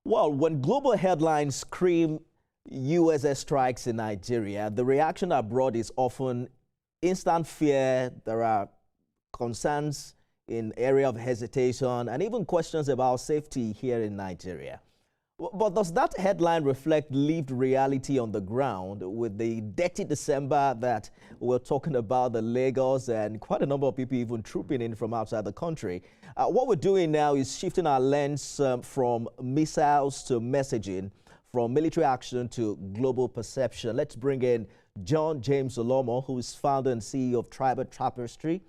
Well, when global headlines scream US strikes in Nigeria, the reaction abroad is often instant fear. There are concerns in area of hesitation and even questions about safety here in Nigeria. But does that headline reflect lived reality on the ground with the dirty December that we're talking about, the Lagos, and quite a number of people even trooping in from outside the country? What we're doing now is shifting our lens from missiles to messaging, from military action to global perception. Let's bring in John James Olomo, who is founder and CEO of Tribal Tapestry.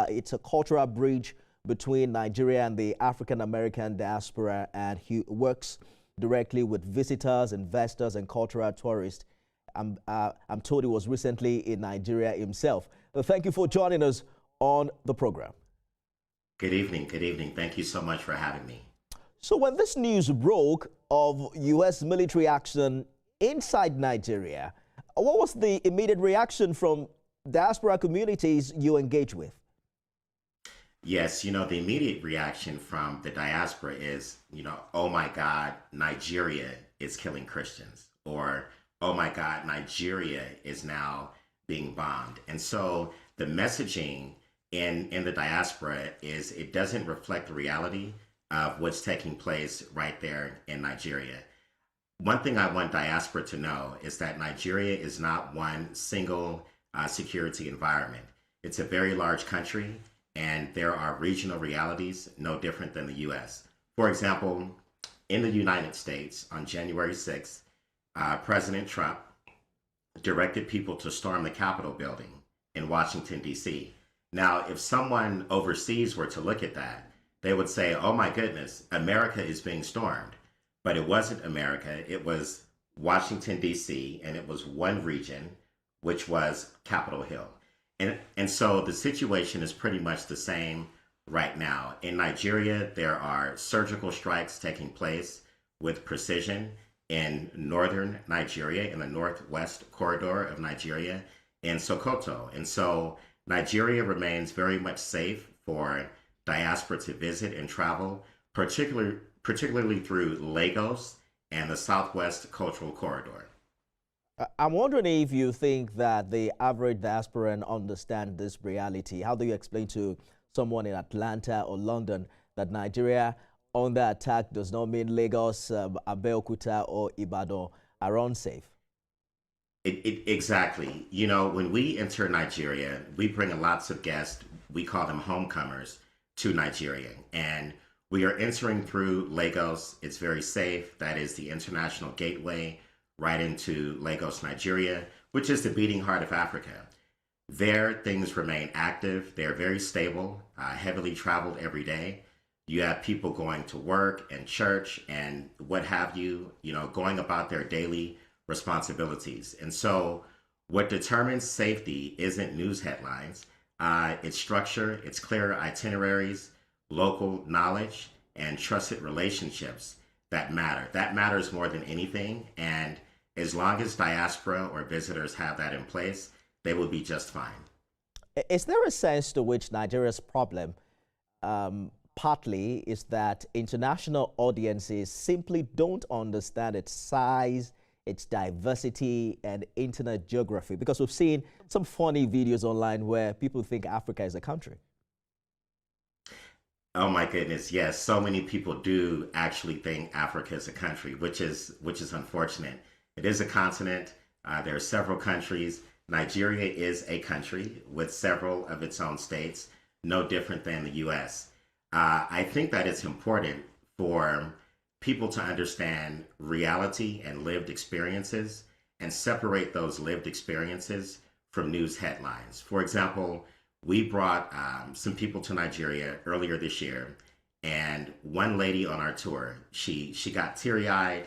It's a cultural bridge between Nigeria and the African-American diaspora, and he works directly with visitors, investors, and cultural tourists. I'm told he was recently in Nigeria himself. Thank you for joining us on the program. Good evening. Good evening. Thank you so much for having me. So when this news broke of U.S. military action inside Nigeria, what was the immediate reaction from diaspora communities you engage with? Yes, the immediate reaction from the diaspora is, oh my God, Nigeria is killing Christians, or oh my God, Nigeria is now being bombed. And so the messaging in the diaspora is it doesn't reflect the reality of what's taking place right there in Nigeria. One thing I want diaspora to know is that Nigeria is not one single security environment. It's a very large country, and there are regional realities no different than the U.S. For example, in the United States on January 6th, President Trump directed people to storm the Capitol building in Washington, D.C. Now, if someone overseas were to look at that, they would say, oh my goodness, America is being stormed. But it wasn't America, it was Washington, D.C., and it was one region, which was Capitol Hill. And so the situation is pretty much the same right now. In Nigeria, there are surgical strikes taking place with precision in northern Nigeria, in the northwest corridor of Nigeria, in Sokoto. And so Nigeria remains very much safe for diaspora to visit and travel, particularly through Lagos and the Southwest Cultural Corridor. I'm wondering if you think that the average diasporan understand this reality. How do you explain to someone in Atlanta or London that Nigeria under attack does not mean Lagos, Abeokuta, or Ibadan are unsafe? Exactly. When we enter Nigeria, we bring in lots of guests. We call them homecomers to Nigeria. And we are entering through Lagos. It's very safe. That is the international gateway right into Lagos, Nigeria, which is the beating heart of Africa. There, things remain active. They're very stable, heavily traveled every day. You have people going to work and church and what have you, going about their daily responsibilities. And so what determines safety isn't news headlines. It's structure, it's clear itineraries, local knowledge, and trusted relationships that matter. That matters more than anything. And as long as diaspora or visitors have that in place, they will be just fine. Is there a sense to which Nigeria's problem partly is that international audiences simply don't understand its size, its diversity, and internet geography? Because we've seen some funny videos online where people think Africa is a country. Oh my goodness, yes. So many people do actually think Africa is a country, which is unfortunate. It is a continent. There are several countries. Nigeria is a country with several of its own states, no different than the U.S. I think that it's important for people to understand reality and lived experiences and separate those lived experiences from news headlines. For example, we brought some people to Nigeria earlier this year, and one lady on our tour, she got teary-eyed,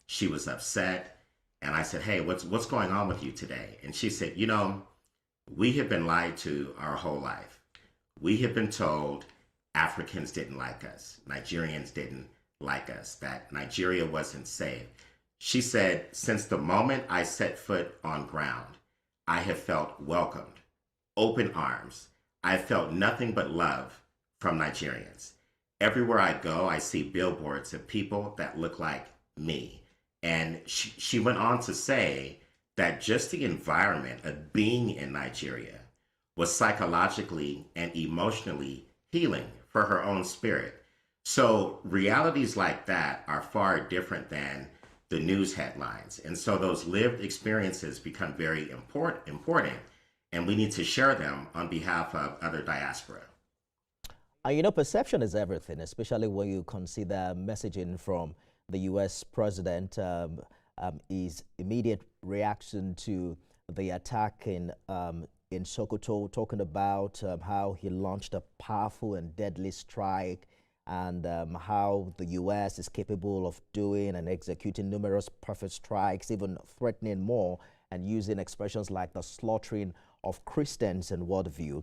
she was upset, and I said, hey, what's going on with you today? And she said, we have been lied to our whole life. We have been told Africans didn't like us, Nigerians didn't like us, that Nigeria wasn't safe. She said, since the moment I set foot on ground, I have felt welcomed, open arms. I felt nothing but love from Nigerians. everywhere I go, I see billboards of people that look like me. And she went on to say that just the environment of being in Nigeria was psychologically and emotionally healing for her own spirit. So realities like that are far different than the news headlines. And so those lived experiences become very important, and we need to share them on behalf of other diaspora. Perception is everything, especially when you consider messaging from the U.S. president, his immediate reaction to the attack in Sokoto, talking about how he launched a powerful and deadly strike, and how the U.S. is capable of doing and executing numerous perfect strikes, even threatening more, and using expressions like the slaughtering of Christians in worldview.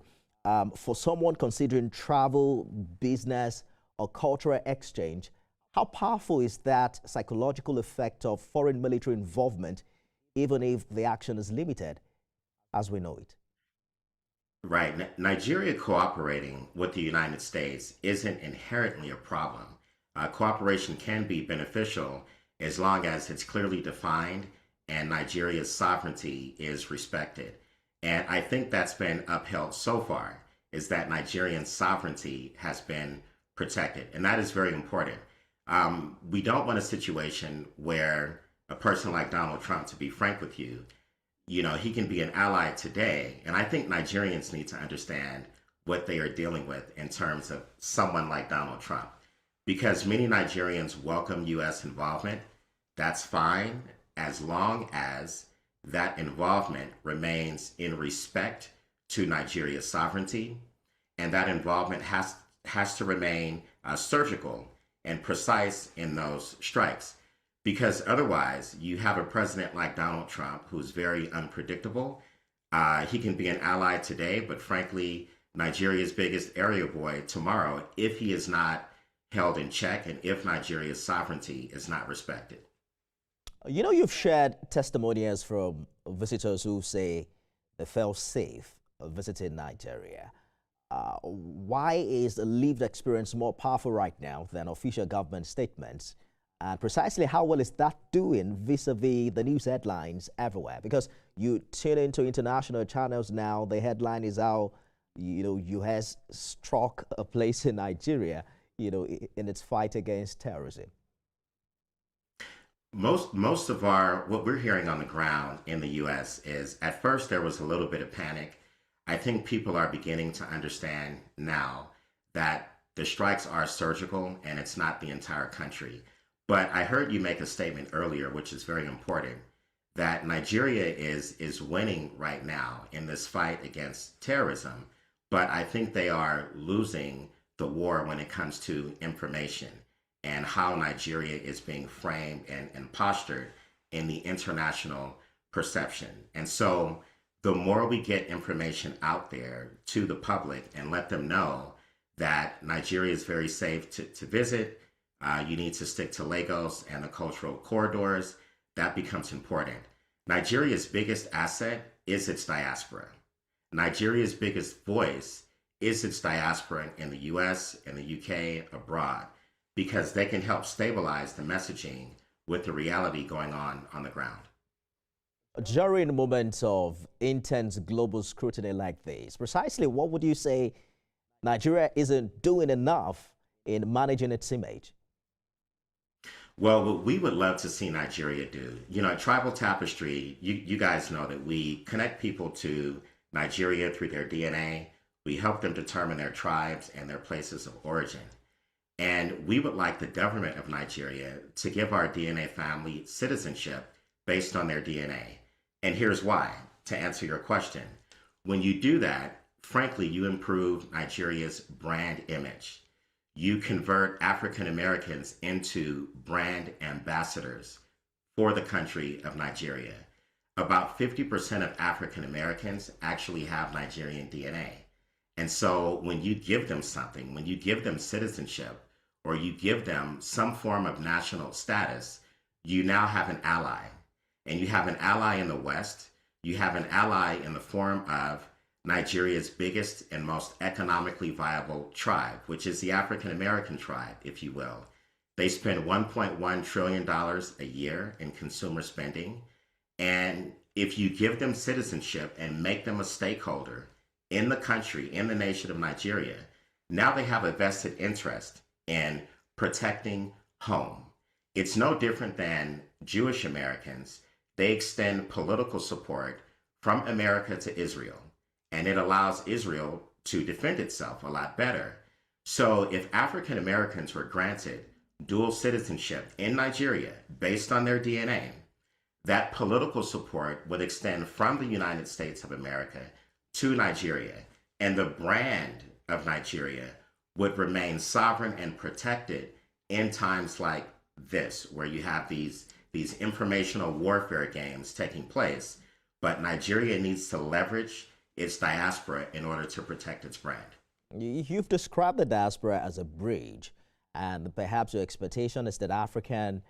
For someone considering travel, business, or cultural exchange, how powerful is that psychological effect of foreign military involvement, even if the action is limited, as we know it? Right. Nigeria cooperating with the United States isn't inherently a problem. Cooperation can be beneficial as long as it's clearly defined and Nigeria's sovereignty is respected. And I think that's been upheld so far, is that Nigerian sovereignty has been protected. And that is very important. We don't want a situation where a person like Donald Trump, to be frank with you, he can be an ally today. And I think Nigerians need to understand what they are dealing with in terms of someone like Donald Trump. Because many Nigerians welcome U.S. involvement. That's fine as long as that involvement remains in respect to Nigeria's sovereignty. And that involvement has to remain surgical and precise in those strikes. Because otherwise, you have a president like Donald Trump who's very unpredictable. He can be an ally today, but frankly, Nigeria's biggest area boy tomorrow if he is not held in check and if Nigeria's sovereignty is not respected. You've shared testimonials from visitors who say they felt safe visiting Nigeria. Why is the lived experience more powerful right now than official government statements? And precisely how well is that doing vis-a-vis the news headlines everywhere? Because you tune into international channels now, the headline is how, U.S. struck a place in Nigeria, in its fight against terrorism. Most of what we're hearing on the ground in the U.S. is, at first there was a little bit of panic. I think people are beginning to understand now that the strikes are surgical and it's not the entire country. But I heard you make a statement earlier, which is very important, that Nigeria is winning right now in this fight against terrorism. But I think they are losing the war when it comes to information and how Nigeria is being framed and postured in the international perception. And so the more we get information out there to the public and let them know that Nigeria is very safe to visit, you need to stick to Lagos and the cultural corridors, that becomes important. Nigeria's biggest asset is its diaspora. Nigeria's biggest voice is its diaspora in the US, in the UK, abroad, because they can help stabilize the messaging with the reality going on the ground. During moments of intense global scrutiny like this, precisely what would you say Nigeria isn't doing enough in managing its image? Well, what we would love to see Nigeria do, at Tribal Tapestry, you guys know that we connect people to Nigeria through their DNA. We help them determine their tribes and their places of origin. And we would like the government of Nigeria to give our DNA family citizenship based on their DNA. And here's why, to answer your question. When you do that, frankly, you improve Nigeria's brand image. You convert African Americans into brand ambassadors for the country of Nigeria. About 50% of African Americans actually have Nigerian DNA. And so when you give them something, when you give them citizenship, or you give them some form of national status, you now have an ally. And you have an ally in the West, you have an ally in the form of Nigeria's biggest and most economically viable tribe, which is the African American tribe, if you will. They spend $1.1 trillion a year in consumer spending. And if you give them citizenship and make them a stakeholder in the country, in the nation of Nigeria, now they have a vested interest in protecting home. It's no different than Jewish Americans. They extend political support from America to Israel, and it allows Israel to defend itself a lot better. So if African Americans were granted dual citizenship in Nigeria based on their DNA, that political support would extend from the United States of America to Nigeria, and the brand of Nigeria would remain sovereign and protected in times like this, where you have these informational warfare games taking place. But Nigeria needs to leverage its diaspora in order to protect its brand. You've described the diaspora as a bridge, and perhaps your expectation is that African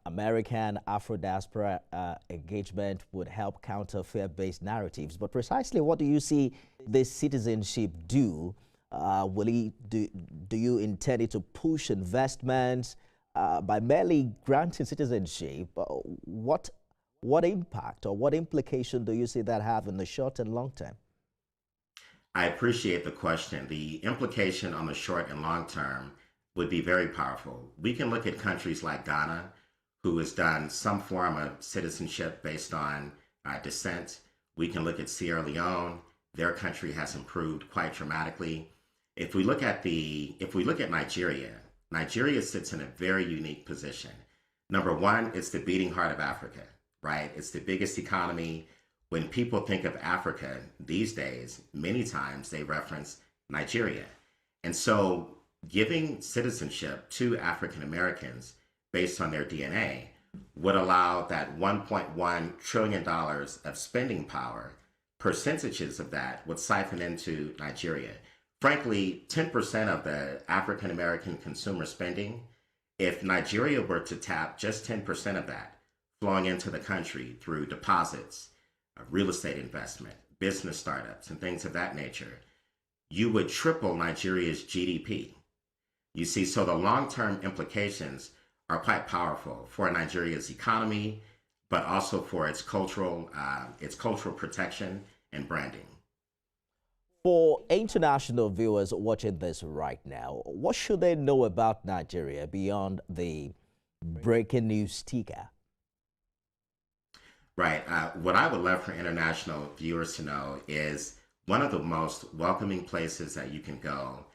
American Afro-diaspora engagement would help counter fear-based narratives. But precisely what do you see this citizenship do? Do you intend it to push investments by merely granting citizenship? What impact or what implication do you see that have in the short and long term? I appreciate the question. The implication on the short and long term would be very powerful. We can look at countries like Ghana, who has done some form of citizenship based on descent. We can look at Sierra Leone. Their country has improved quite dramatically. If we look at Nigeria, Nigeria sits in a very unique position. Number one, it's the beating heart of Africa, right? It's the biggest economy. When people think of Africa these days, many times they reference Nigeria. And so giving citizenship to African Americans based on their DNA would allow that $1.1 trillion of spending power, percentages of that would siphon into Nigeria. Frankly, 10% of the African American consumer spending, if Nigeria were to tap just 10% of that flowing into the country through deposits, real estate investment, business startups, and things of that nature, you would triple Nigeria's GDP. You see, so the long-term implications are quite powerful for Nigeria's economy, but also for its cultural protection and branding. For international viewers watching this right now, what should they know about Nigeria beyond the breaking news sticker? Right. What I would love for international viewers to know is one of the most welcoming places that you can go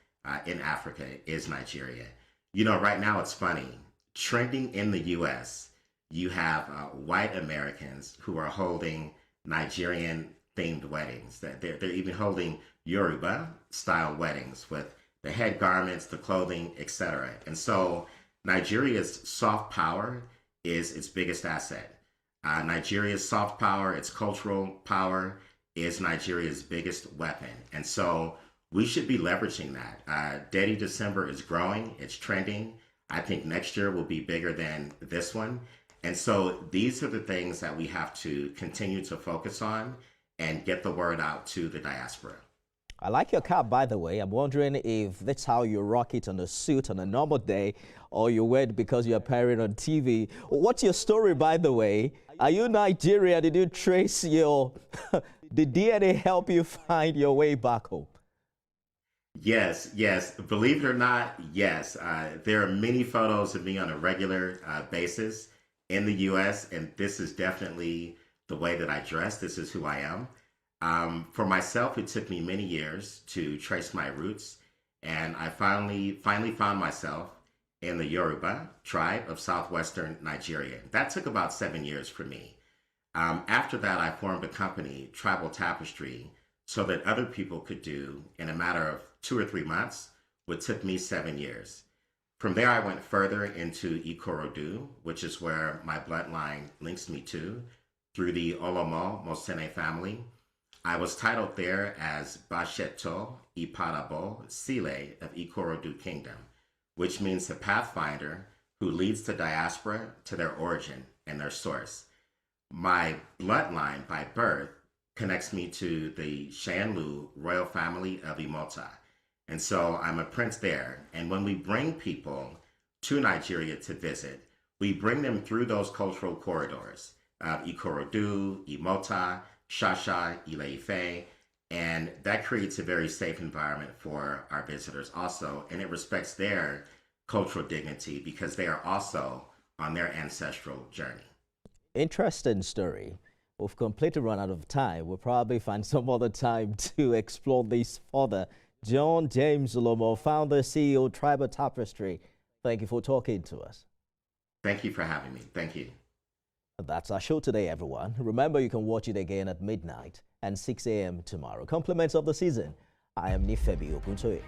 in Africa is Nigeria. You know, right now it's funny. Trending in the U.S., you have white Americans who are holding Nigerian-themed weddings. They're even holding Yoruba-style weddings with the head garments, the clothing, etc. And so Nigeria's soft power is its biggest asset. Nigeria's soft power, its cultural power, is Nigeria's biggest weapon. And so we should be leveraging that. Dirty December is growing, it's trending. I think next year will be bigger than this one. And so these are the things that we have to continue to focus on and get the word out to the diaspora. I like your cap, by the way. I'm wondering if that's how you rock it on a suit on a normal day, or you wear it because you're appearing on TV. What's your story, by the way? Are you Nigerian? Did you trace your... Did DNA help you find your way back home? Yes. Believe it or not, yes. There are many photos of me on a regular basis in the U.S., and this is definitely the way that I dress. This is who I am. For myself, it took me many years to trace my roots, and I finally found myself in the Yoruba tribe of southwestern Nigeria. That took about 7 years for me. After that, I formed a company, Tribal Tapestry, so that other people could do in a matter of 2 or 3 months what took me 7 years. From there, I went further into Ikorodu, which is where my bloodline links me to, through the Olomo Mosene family. I was titled there as Basheto Iparabo Sile of Ikorodu Kingdom, which means the pathfinder who leads the diaspora to their origin and their source. My bloodline by birth connects me to the Shanlu royal family of Imota. And so I'm a prince there. And when we bring people to Nigeria to visit, we bring them through those cultural corridors of Ikorodu, Imota, Shasha, Ile-Ife, and that creates a very safe environment for our visitors also, and it respects their cultural dignity because they are also on their ancestral journey. Interesting story. We've completely run out of time. We'll probably find some other time to explore this further. John James Olomo, founder, CEO, Tribal Tapestry. Thank you for talking to us. Thank you for having me. Thank you. That's our show today, everyone. Remember, you can watch it again at midnight and 6 a.m. tomorrow. Compliments of the season. I am Nifebi Okuntoye.